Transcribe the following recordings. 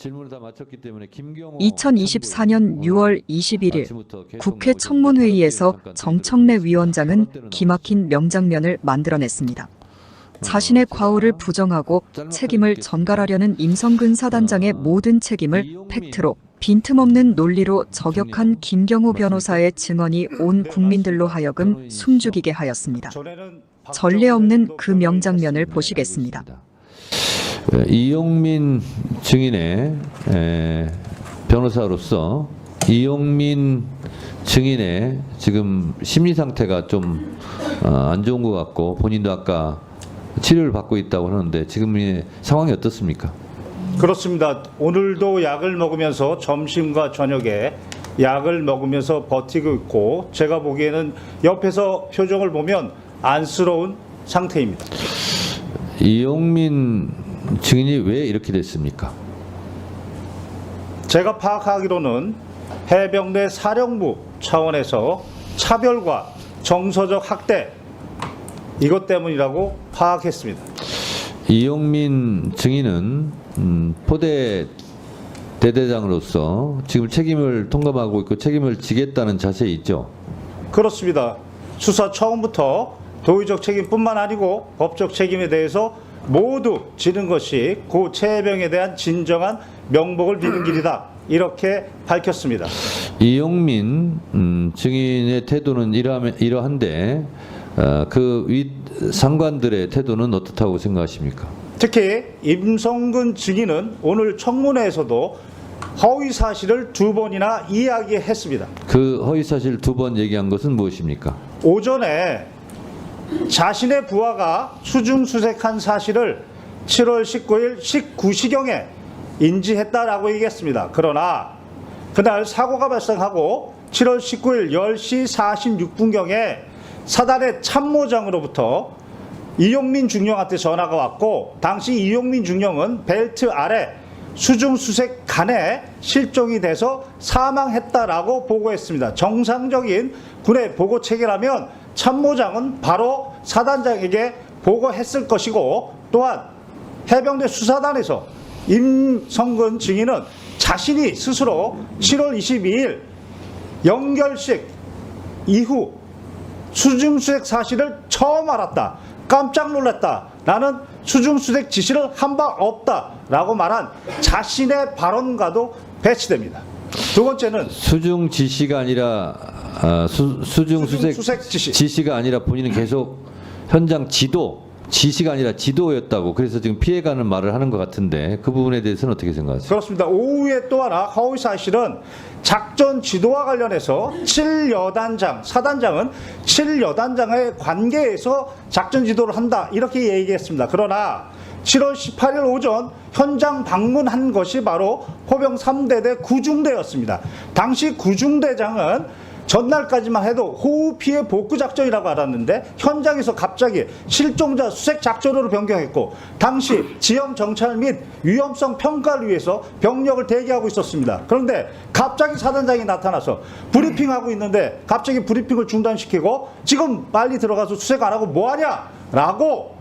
질문을 다 마쳤기 때문에 김경호 2024년 6월 21일 국회 청문회의에서 정청래 위원장은 기막힌 명장면을 만들어냈습니다. 자신의 과오를 부정하고 책임을 전갈하려는 임성근 사단장의 모든 책임을 팩트로 빈틈없는 논리로 저격한 김경호 변호사의 증언이 온 국민들로 하여금 숨죽이게 하였습니다. 전례 없는 그 명장면을 보시겠습니다. 이용민 증인의 변호사로서 이용민 증인의 지금 심리 상태가 좀 안 좋은 것 같고 본인도 아까 치료를 받고 있다고 하는데 지금의 상황이 어떻습니까? 그렇습니다. 오늘도 약을 먹으면서 점심과 저녁에 약을 먹으면서 버티고 있고 제가 보기에는 옆에서 표정을 보면 안쓰러운 상태입니다. 이용민 증인이 왜 이렇게 됐습니까? 제가 파악하기로는 해병대 사령부 차원에서 차별과 정서적 학대 이것 때문이라고 파악했습니다. 이용민 증인은 포대 대대장으로서 지금 책임을 통감하고 있고 책임을 지겠다는 자세에 있죠. 그렇습니다. 수사 처음부터 도의적 책임뿐만 아니고 법적 책임에 대해서 모두 지는 것이 고 최해병에 대한 진정한 명복을 비는 길이다. 이렇게 밝혔습니다. 이용민 증인의 태도는 이러한데 그 윗 상관들의 태도는 어떻다고 생각하십니까? 특히 임성근 증인은 오늘 청문회에서도 허위 사실을 2번이나 이야기했습니다. 그 허위 사실 2번 얘기한 것은 무엇입니까? 오전에 자신의 부하가 수중수색한 사실을 7월 19일 19시경에 인지했다라고 얘기했습니다. 그러나 그날 사고가 발생하고 7월 19일 10시 46분경에 사단의 참모장으로부터 이용민 중령한테 전화가 왔고 당시 이용민 중령은 벨트 아래 수중수색간에 실종이 돼서 사망했다라고 보고했습니다. 정상적인 군의 보고 체계라면 참모장은 바로 사단장에게 보고했을 것이고 또한 해병대 수사단에서 임성근 증인은 자신이 스스로 7월 22일 영결식 이후 수중수색 사실을 처음 알았다. 깜짝 놀랐다. 나는 수중수색 지시를 한 바 없다. 라고 말한 자신의 발언과도 배치됩니다. 두 번째는 수중 지시가 아니라 수중수색 지시가 아니라 본인은 계속 현장 지시가 아니라 지도였다고 그래서 지금 피해가는 말을 하는 것 같은데 그 부분에 대해서는 어떻게 생각하세요? 그렇습니다. 오후에 또 하나 허위 사실은 작전 지도와 관련해서 7여단장, 사단장은 7여단장의 관계에서 작전 지도를 한다 이렇게 얘기했습니다. 그러나 7월 18일 오전 현장 방문한 것이 바로 포병 3대대 구중대였습니다. 당시 구중대장은 전날까지만 해도 호우 피해 복구 작전이라고 알았는데 현장에서 갑자기 실종자 수색 작전으로 변경했고 당시 지형 정찰 및 위험성 평가를 위해서 병력을 대기하고 있었습니다. 그런데 갑자기 사단장이 나타나서 브리핑하고 있는데 갑자기 브리핑을 중단시키고 지금 빨리 들어가서 수색 안 하고 뭐하냐 라고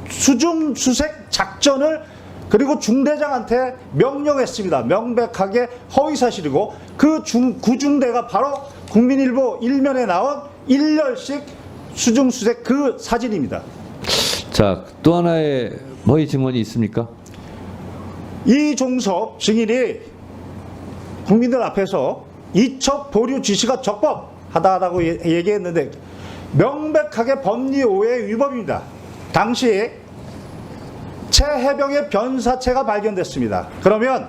수중 수색 작전을 그리고 중대장한테 명령했습니다. 명백하게 허위사실이고 그 구중대가 바로 국민일보 일면에 나온 일렬식 수중수색 그 사진입니다. 자, 또 하나의 허위 증언이 있습니까? 이종섭 증인이 국민들 앞에서 이첩 보류 지시가 적법하다라고 얘기했는데 명백하게 법리 오해 위법입니다. 당시 최해병의 변사체가 발견됐습니다. 그러면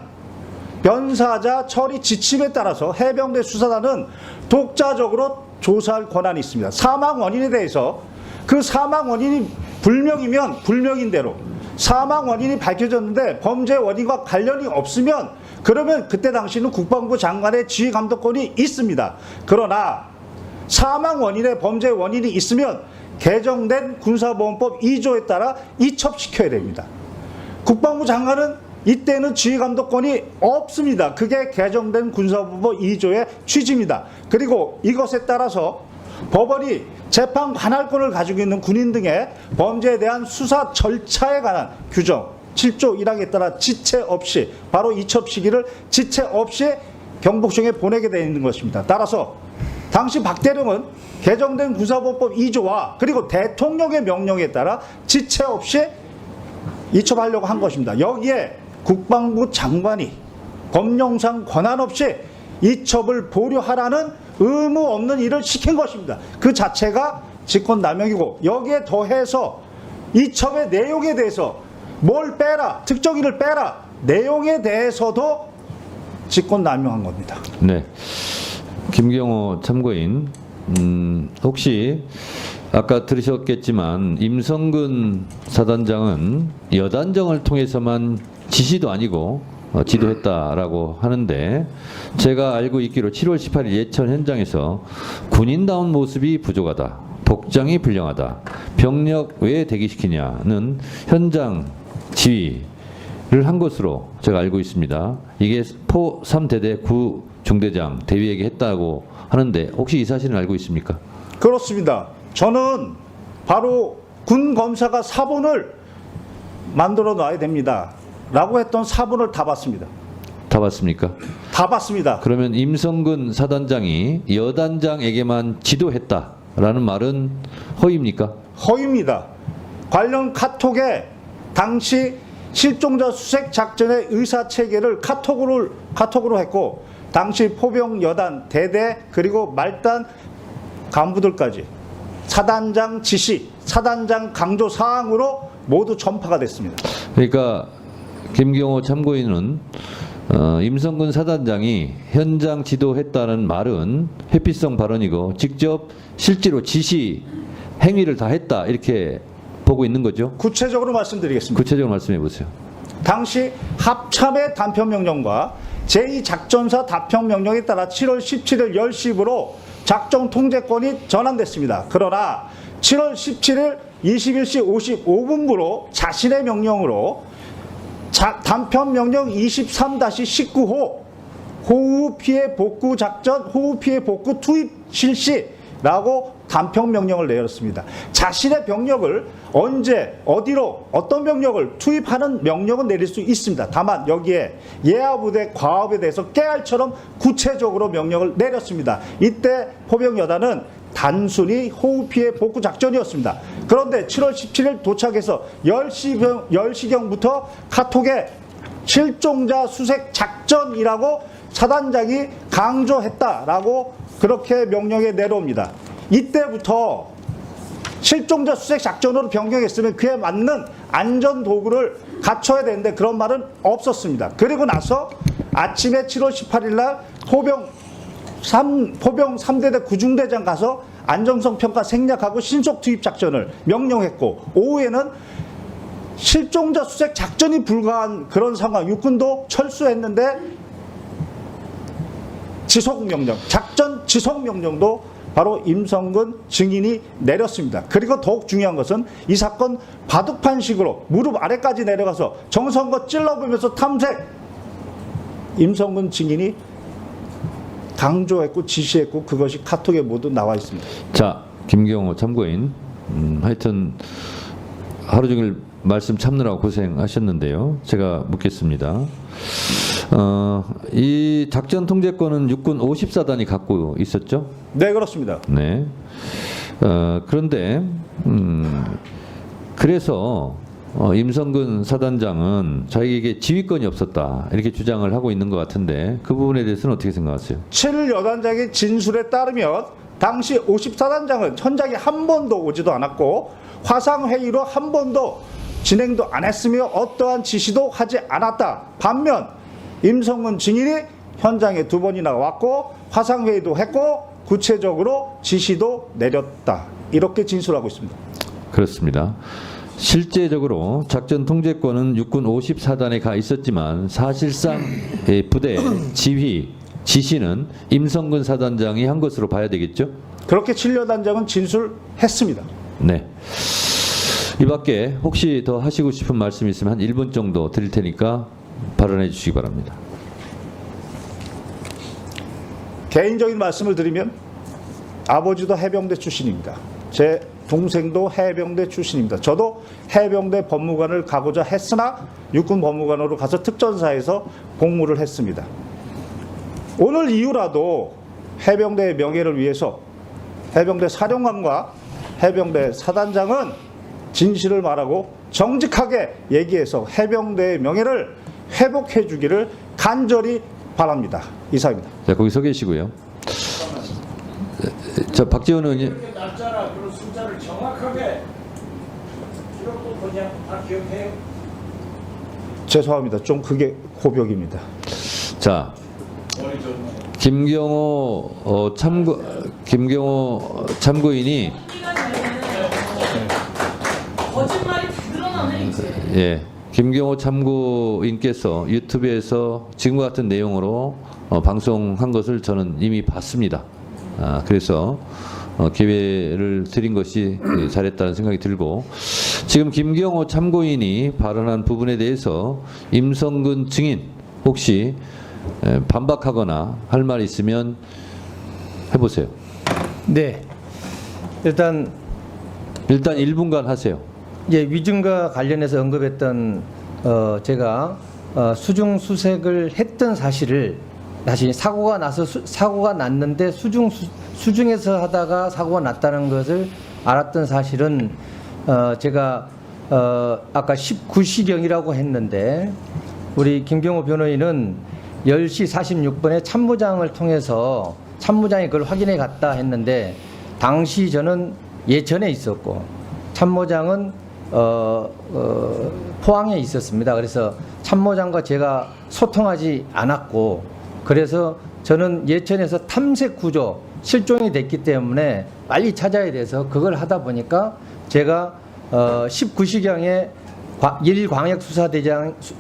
변사자 처리 지침에 따라서 해병대 수사단은 독자적으로 조사할 권한이 있습니다. 사망 원인에 대해서 그 사망 원인이 불명이면 불명인 대로 사망 원인이 밝혀졌는데 범죄 원인과 관련이 없으면 그러면 그때 당시는 국방부 장관의 지휘 감독권이 있습니다. 그러나 사망 원인에 범죄 원인이 있으면 개정된 군사보험법 2조에 따라 이첩시켜야 됩니다. 국방부 장관은 이때는 지휘감독권이 없습니다. 그게 개정된 군사보험법 2조의 취지입니다. 그리고 이것에 따라서 법원이 재판 관할권을 가지고 있는 군인 등의 범죄에 대한 수사 절차에 관한 규정 7조 1항에 따라 지체 없이 바로 이첩 시기를 지체 없이 경복궁에 보내게 되어 있는 것입니다. 따라서 당시 박대령은 개정된 군사법법 2조와 그리고 대통령의 명령에 따라 지체 없이 이첩하려고 한 것입니다. 여기에 국방부 장관이 법령상 권한 없이 이첩을 보류하라는 의무 없는 일을 시킨 것입니다. 그 자체가 직권남용이고 여기에 더해서 이첩의 내용에 대해서 뭘 빼라, 특정인을 빼라, 내용에 대해서도 직권남용한 겁니다. 네, 김경호 참고인, 혹시 아까 들으셨겠지만 임성근 사단장은 여단정을 통해서만 지시도 아니고 지도했다라고 하는데, 제가 알고 있기로 7월 18일 예천 현장에서 군인다운 모습이 부족하다, 복장이 불량하다, 병력 왜 대기시키냐는 현장 지휘를 한 것으로 제가 알고 있습니다. 이게 포 3대대 구 중대장 대위에게 했다고 하는데 혹시 이 사실은 알고 있습니까? 그렇습니다. 저는 바로 군 검사가 사본을 만들어 놔야 됩니다 라고 했던 사본을 다 봤습니다. 다 봤습니까? 다 봤습니다. 그러면 임성근 사단장이 여단장에게만 지도했다라는 말은 허위입니까? 허위입니다. 관련 카톡에 당시 실종자 수색 작전의 의사 체계를 카톡으로 했고, 당시 포병 여단 대대 그리고 말단 간부들까지 사단장 지시, 사단장 강조 사항으로 모두 전파가 됐습니다. 그러니까 김경호 참고인은 임성근 사단장이 현장 지도했다는 말은 회피성 발언이고 직접 실제로 지시 행위를 다 했다 이렇게 보고 있는 거죠? 구체적으로 말씀드리겠습니다. 구체적으로 말씀해 보세요. 당시 합참의 단편명령과 제2작전사 답변명령에 따라 7월 17일 10시부로 작전 통제권이 전환됐습니다. 그러나 7월 17일 21시 55분부로 자신의 명령으로 단편명령 23-19호 호우 피해 복구 작전, 호우 피해 복구 투입 실시라고 단편명령을 내렸습니다. 자신의 병력을 언제, 어디로, 어떤 병력을 투입하는 명령은 내릴 수 있습니다. 다만 여기에 예하부대 과업에 대해서 깨알처럼 구체적으로 명령을 내렸습니다. 이때 포병여단은 단순히 호우 피해 복구 작전이었습니다. 그런데 7월 17일 도착해서 10시경부터 카톡에 실종자 수색 작전이라고 사단장이 강조했다라고 그렇게 명령에 내려옵니다. 이때부터 실종자 수색 작전으로 변경했으면 그에 맞는 안전 도구를 갖춰야 되는데 그런 말은 없었습니다. 그리고 나서 아침에 7월 18일 날 포병 3대대 구중대장 가서 안정성 평가 생략하고 신속 투입 작전을 명령했고, 오후에는 실종자 수색 작전이 불가한 그런 상황, 육군도 철수했는데 지속명령, 작전 지속명령도 바로 임성근 증인이 내렸습니다. 그리고 더욱 중요한 것은 이 사건 바둑판식으로 무릎 아래까지 내려가서 정성껏 찔러보면서 탐색, 임성근 증인이 강조했고 지시했고 그것이 카톡에 모두 나와 있습니다. 자, 김경호 참고인, 하여튼 하루 종일 말씀 참느라고 고생하셨는데요. 제가 묻겠습니다. 이 작전 통제권은 육군 54단이 갖고 있었죠? 네, 그렇습니다. 네. 그런데 그래서 임성근 사단장은 자기에게 지휘권이 없었다 이렇게 주장을 하고 있는 것 같은데 그 부분에 대해서는 어떻게 생각하세요? 7일 여단장의 진술에 따르면 당시 54단장은 현장에 한 번도 오지도 않았고 화상회의로 한 번도 진행도 안 했으며 어떠한 지시도 하지 않았다. 반면 임성근 증인이 현장에 2번이나 왔고 화상회의도 했고 구체적으로 지시도 내렸다. 이렇게 진술하고 있습니다. 그렇습니다. 실제적으로 작전 통제권은 육군 54단에 가 있었지만 사실상 부대 지휘, 지시는 임성근 사단장이 한 것으로 봐야 되겠죠? 그렇게 7여단장은 진술했습니다. 네. 이 밖에 혹시 더 하시고 싶은 말씀 있으면 한 1분 정도 드릴 테니까 발언해 주시기 바랍니다. 개인적인 말씀을 드리면 아버지도 해병대 출신입니다. 제 동생도 해병대 출신입니다. 저도 해병대 법무관을 가고자 했으나 육군 법무관으로 가서 특전사에서 복무를 했습니다. 오늘 이후라도 해병대의 명예를 위해서 해병대 사령관과 해병대 사단장은 진실을 말하고 정직하게 얘기해서 해병대의 명예를 회복해 주기를 간절히 바랍니다. 이상입니다. 자, 거기 서 계시고요. 자, 박지원 의원님. 이렇게 날짜나 그런 숫자를 정확하게 기록도 그냥 다 기억해요. 죄송합니다. 좀 그게 고벽입니다. 자, 김경호 참고인이 거짓말이 다 드러나네 이제. 예, 김경호 참고인께서 유튜브에서 지금과 같은 내용으로 방송한 것을 저는 이미 봤습니다. 그래서 기회를 드린 것이 잘했다는 생각이 들고, 지금 김경호 참고인이 발언한 부분에 대해서 임성근 증인 혹시 반박하거나 할 말 있으면 해보세요. 네. 일단 1분간 하세요. 예, 위증과 관련해서 언급했던 제가 수중 수색을 했던 사실을 다시 사고가 났는데 수중에서 하다가 사고가 났다는 것을 알았던 사실은 제가 아까 19시경이라고 했는데 우리 김경호 변호인은 10시 46분에 참모장을 통해서 참모장이 그걸 확인해 갔다 했는데 당시 저는 예천에 있었고 참모장은 포항에 있었습니다. 그래서 참모장과 제가 소통하지 않았고, 그래서 저는 예천에서 탐색 구조 실종이 됐기 때문에 빨리 찾아야 돼서 그걸 하다 보니까 제가 19시경에 1일 광역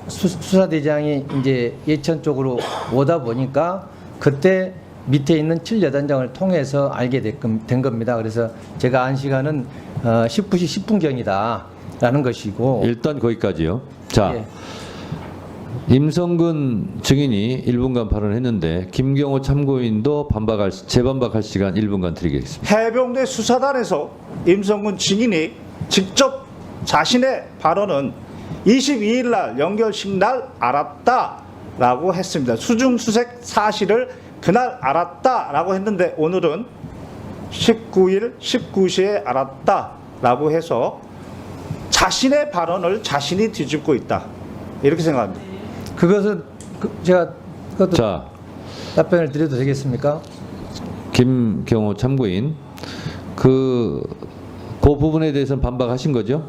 수사대장이 이제 예천 쪽으로 오다 보니까 그때 밑에 있는 7여단장을 통해서 알게 된 겁니다. 그래서 제가 안 시간은 19시 10분경이다라는 것이고. 일단 거기까지요. 자, 예. 임성근 증인이 1분간 발언했는데 김경호 참고인도 재반박할 시간 1분간 드리겠습니다. 해병대 수사단에서 임성근 증인이 직접 자신의 발언은 22일 날 연결식 날 알았다라고 했습니다. 수중 수색 사실을 그날 알았다라고 했는데 오늘은 19일 19시에 알았다라고 해서 자신의 발언을 자신이 뒤집고 있다. 이렇게 생각합니다. 그것은 제가 그것도 자, 답변을 드려도 되겠습니까? 김경호 참고인 그 부분에 대해서는 반박하신 거죠?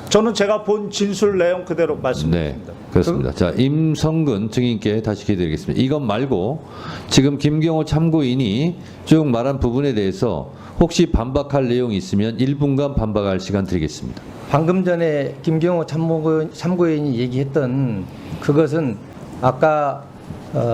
저는 제가 본 진술 내용 그대로 네, 말씀드립니다. 그렇습니다. 자, 임성근 증인께 다시 기회 드리겠습니다. 이것 말고 지금 김경호 참고인이 쭉 말한 부분에 대해서 혹시 반박할 내용이 있으면 1분간 반박할 시간 드리겠습니다. 방금 전에 김경호 참고인이 얘기했던 그것은 아까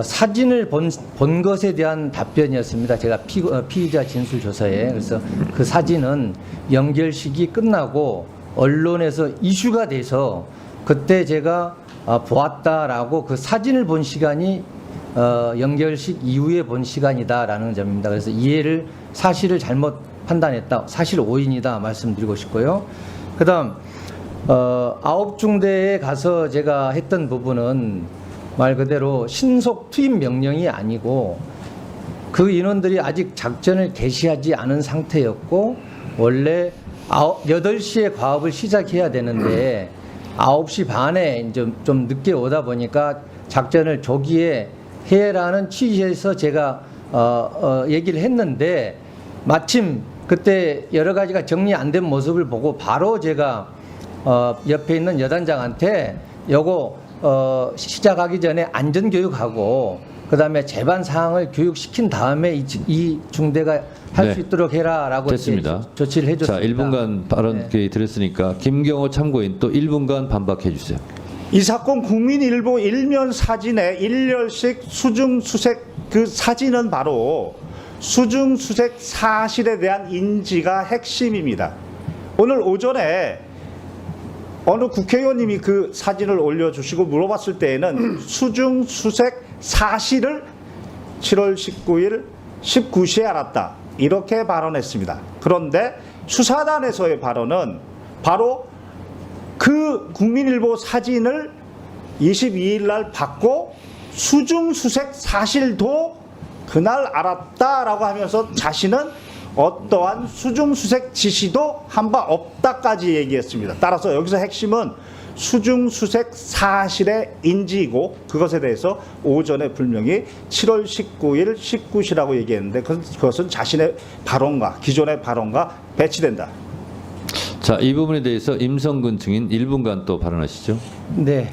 사진을 본 것에 대한 답변이었습니다. 제가 피의자 진술 조사에. 그래서 그 사진은 연결식이 끝나고 언론에서 이슈가 돼서 그때 제가 보았다라고 그 사진을 본 시간이 연결식 이후에 본 시간이다라는 점입니다. 그래서 사실을 잘못 판단했다. 사실 오인이다 말씀드리고 싶고요. 그다음 9중대에 가서 제가 했던 부분은 말 그대로 신속 투입 명령이 아니고 그 인원들이 아직 작전을 개시하지 않은 상태였고 원래 8시에 과업을 시작해야 되는데 9시 반에 좀 늦게 오다 보니까 작전을 조기에 해라는 취지에서 제가 얘기를 했는데 마침 그때 여러 가지가 정리 안 된 모습을 보고 바로 제가 옆에 있는 여단장한테 요거 시작하기 전에 안전교육하고 그다음에 재반 사항을 교육시킨 다음에 이 중대가 할 수 네. 있도록 해라라고 됐습니다. 조치를 해줬습니다. 자, 1분간 발언 네. 기회 드렸으니까 김경호 참고인 또 1분간 반박해 주세요. 이 사건 국민일보 일면 사진의 일렬식 수중 수색 그 사진은 바로 수중 수색 사실에 대한 인지가 핵심입니다. 오늘 오전에 어느 국회의원님이 그 사진을 올려주시고 물어봤을 때에는 수중 수색 사실을 7월 19일 19시에 알았다. 이렇게 발언했습니다. 그런데 수사단에서의 발언은 바로 그 국민일보 사진을 22일 날 받고 수중수색 사실도 그날 알았다라고 하면서 자신은 어떠한 수중수색 지시도 한 바 없다까지 얘기했습니다. 따라서 여기서 핵심은 수중수색 사실의 인지이고 그것에 대해서 오전에 분명히 7월 19일 19시라고 얘기했는데 그것은 자신의 발언과 기존의 발언과 배치된다. 자, 이 부분에 대해서 임성근 증인 1분간 또 발언하시죠. 네.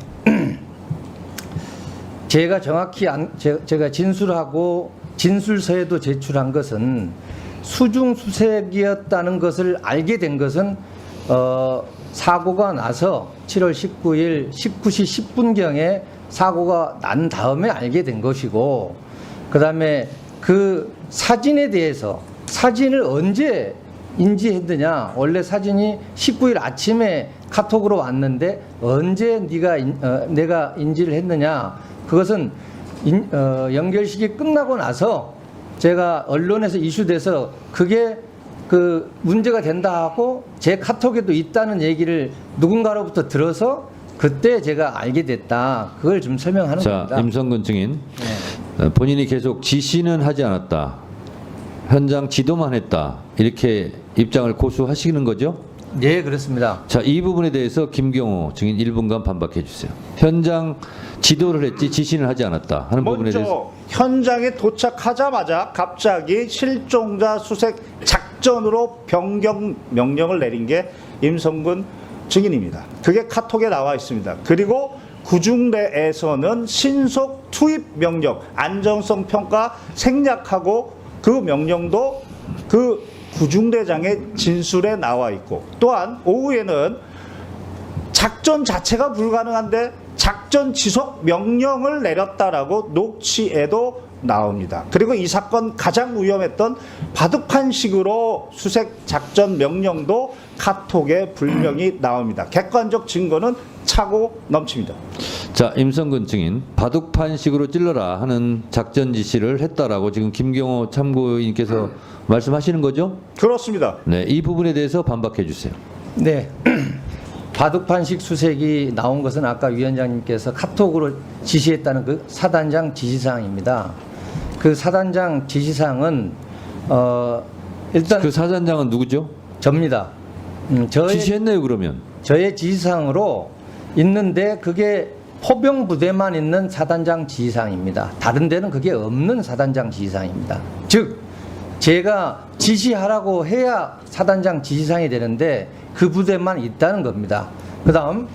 제가 정확히 제가 진술하고 진술서에도 제출한 것은 수중수색이었다는 것을 알게 된 것은 사고가 나서 7월 19일 19시 10분경에 사고가 난 다음에 알게 된 것이고, 그 다음에 그 사진에 대해서 사진을 언제 인지했느냐, 원래 사진이 19일 아침에 카톡으로 왔는데 언제 내가 인지를 했느냐, 그것은 연결식이 끝나고 나서 제가 언론에서 이슈돼서 그게 그 문제가 된다 하고 제 카톡에도 있다는 얘기를 누군가로부터 들어서 그때 제가 알게 됐다. 그걸 좀 설명하는 겁니다. 자, 임성근 증인. 네. 본인이 계속 지시는 하지 않았다. 현장 지도만 했다. 이렇게 입장을 고수하시는 거죠? 네, 그렇습니다. 자, 이 부분에 대해서 김경호 증인 1분간 반박해 주세요. 현장 지도를 했지 지시는 하지 않았다 하는 부분에 대해서. 먼저 현장에 도착하자마자 갑자기 실종자 수색 작전으로 변경 명령을 내린 게 임성근 증인입니다. 그게 카톡에 나와 있습니다. 그리고 구중대에서는 신속 투입 명령, 안정성 평가 생략하고 그 명령도 그 구중대장의 진술에 나와 있고, 또한 오후에는 작전 자체가 불가능한데 작전 지속 명령을 내렸다라고 녹취에도 나옵니다. 그리고 이 사건 가장 위험했던 바둑판식으로 수색 작전 명령도 카톡에 분명히 나옵니다. 객관적 증거는 차고 넘칩니다. 자, 임성근 증인, 바둑판식으로 찔러라 하는 작전 지시를 했다라고 지금 김경호 참고인께서 말씀하시는 거죠? 그렇습니다. 네, 이 부분에 대해서 반박해 주세요. 네. 바둑판식 수색이 나온 것은 아까 위원장님께서 카톡으로 지시했다는 그 사단장 지시사항입니다. 그 사단장 지시사항은 일단 그 사단장은 누구죠? 접니다. 지시했네요, 그러면. 저의 지시사항으로 있는데 그게 포병 부대만 있는 사단장 지시사항입니다. 다른 데는 그게 없는 사단장 지시사항입니다. 즉 제가 지시하라고 해야 사단장 지시사항이 되는데 그 부대만 있다는 겁니다. 그 다음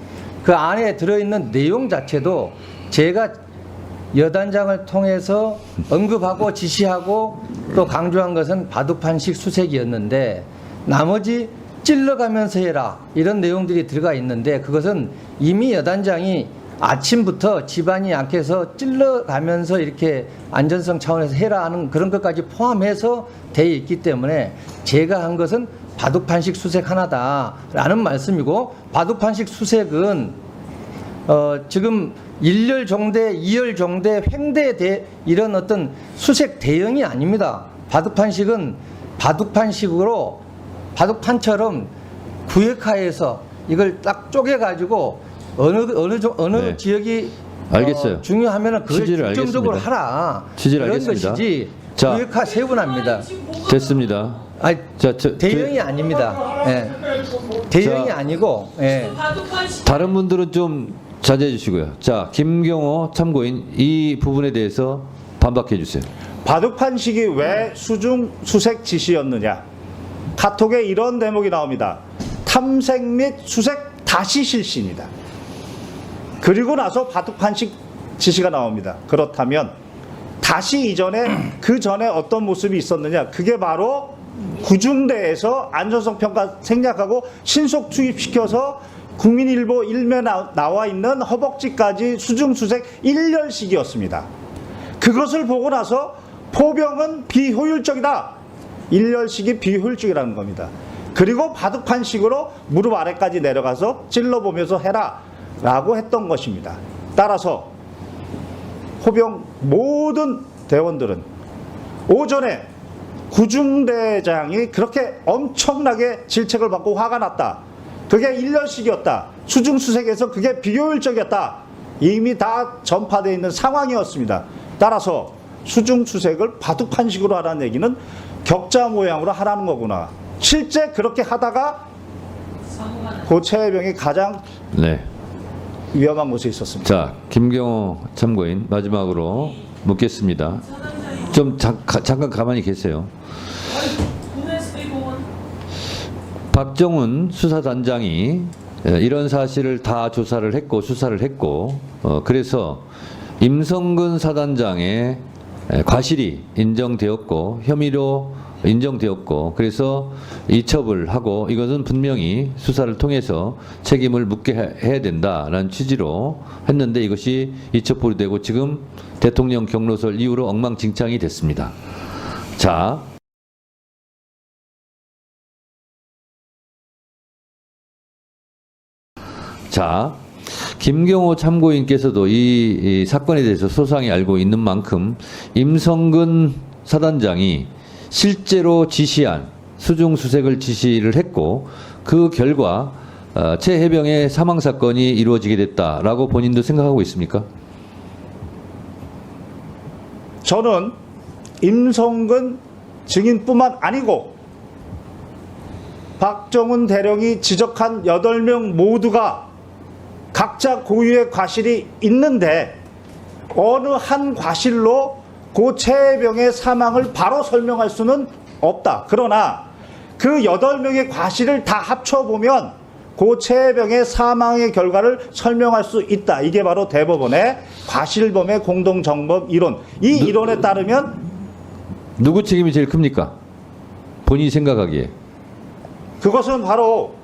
그 안에 들어있는 내용 자체도 제가 여단장을 통해서 언급하고 지시하고 또 강조한 것은 바둑판식 수색이었는데 나머지 찔러가면서 해라 이런 내용들이 들어가 있는데 그것은 이미 여단장이 아침부터 집안이 약해서 찔러가면서 이렇게 안전성 차원에서 해라 하는 그런 것까지 포함해서 되어 있기 때문에 제가 한 것은 바둑판식 수색 하나다라는 말씀이고, 바둑판식 수색은 지금 1열 종대, 2열 종대, 횡대 이런 어떤 수색 대형이 아닙니다. 바둑판식은 바둑판식으로 바둑판처럼 구역화해서 이걸 딱 쪼개가지고 어느 네. 지역이 알겠어요. 중요하면은 그걸 취지를 중점적으로 알겠습니다. 하라. 취지를 그런 알겠습니다. 것이지 자. 구역화 세분합니다. 됐습니다. 아니, 자, 대형이 아닙니다. 예. 대형이 자. 아니고, 예. 바둑판식 다른 분들은 좀 자제해 주시고요. 자, 김경호 참고인 이 부분에 대해서 반박해 주세요. 바둑판식이 왜 수중 수색 지시였느냐? 카톡에 이런 대목이 나옵니다. 탐색 및 수색 다시 실시입니다. 그리고 나서 바둑판식 지시가 나옵니다. 그렇다면 다시 이전에 그 전에 어떤 모습이 있었느냐? 그게 바로 구중대에서 안전성 평가 생략하고 신속 투입시켜서 국민일보 일면에 나와 있는 허벅지까지 수중수색 1열식이었습니다. 그것을 보고 나서 포병은 비효율적이다. 1열식이 비효율적이라는 겁니다. 그리고 바둑판식으로 무릎 아래까지 내려가서 찔러보면서 해라 라고 했던 것입니다. 따라서 포병 모든 대원들은 오전에 구중대장이 그렇게 엄청나게 질책을 받고 화가 났다. 그게 1년씩이었다. 수중수색에서 그게 비효율적이었다. 이미 다 전파되어 있는 상황이었습니다. 따라서 수중수색을 바둑판식으로 하라는 얘기는 격자 모양으로 하라는 거구나. 실제 그렇게 하다가 고 최혜병이 가장 네. 위험한 곳에 있었습니다. 자, 김경호 참고인 마지막으로 묻겠습니다. 좀 잠깐 가만히 계세요. 박정훈 수사단장이 이런 사실을 다 조사를 했고 수사를 했고 그래서 임성근 사단장의 과실이 인정되었고 혐의로 인정되었고 그래서 이첩을 하고 이것은 분명히 수사를 통해서 책임을 묻게 해야 된다라는 취지로 했는데 이것이 이첩불이 되고 지금 대통령 경로설 이후로 엉망진창이 됐습니다. 자, 김경호 참고인께서도 이 사건에 대해서 소상히 알고 있는 만큼 임성근 사단장이 실제로 지시한 수중수색을 지시를 했고 그 결과 최혜병의 사망 사건이 이루어지게 됐다라고 본인도 생각하고 있습니까? 저는 임성근 증인뿐만 아니고 박정훈 대령이 지적한 8명 모두가 각자 고유의 과실이 있는데 어느 한 과실로 고 최혜병의 사망을 바로 설명할 수는 없다. 그러나 그 8명의 과실을 다 합쳐보면 고 최혜병의 사망의 결과를 설명할 수 있다. 이게 바로 대법원의 과실범의 공동정범 이론. 이 이론에 따르면 누구 책임이 제일 큽니까? 본인이 생각하기에. 그것은 바로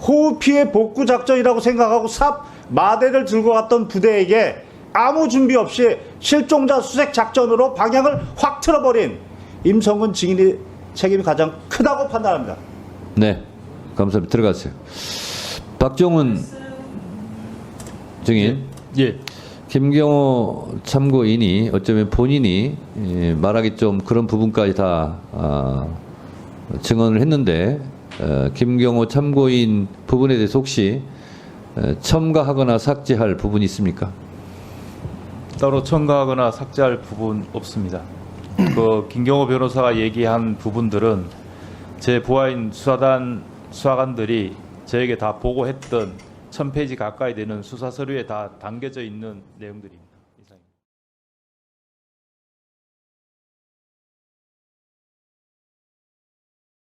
호우 피해 복구 작전이라고 생각하고 삽 마대를 들고 갔던 부대에게 아무 준비 없이 실종자 수색 작전으로 방향을 확 틀어버린 임성근 증인의 책임이 가장 크다고 판단합니다. 네, 감사합니다. 들어가세요. 박정훈 증인. 예. 김경호 참고인이 어쩌면 본인이 말하기 좀 그런 부분까지 다 증언을 했는데 김경호 참고인 부분에 대해서 혹시 첨가하거나 삭제할 부분이 있습니까? 따로 첨가하거나 삭제할 부분 없습니다. 그 김경호 변호사가 얘기한 부분들은 제 부하인 수사관들이 저에게 다 보고했던 1000페이지 가까이 되는 수사 서류에 다 담겨져 있는 내용들입니다.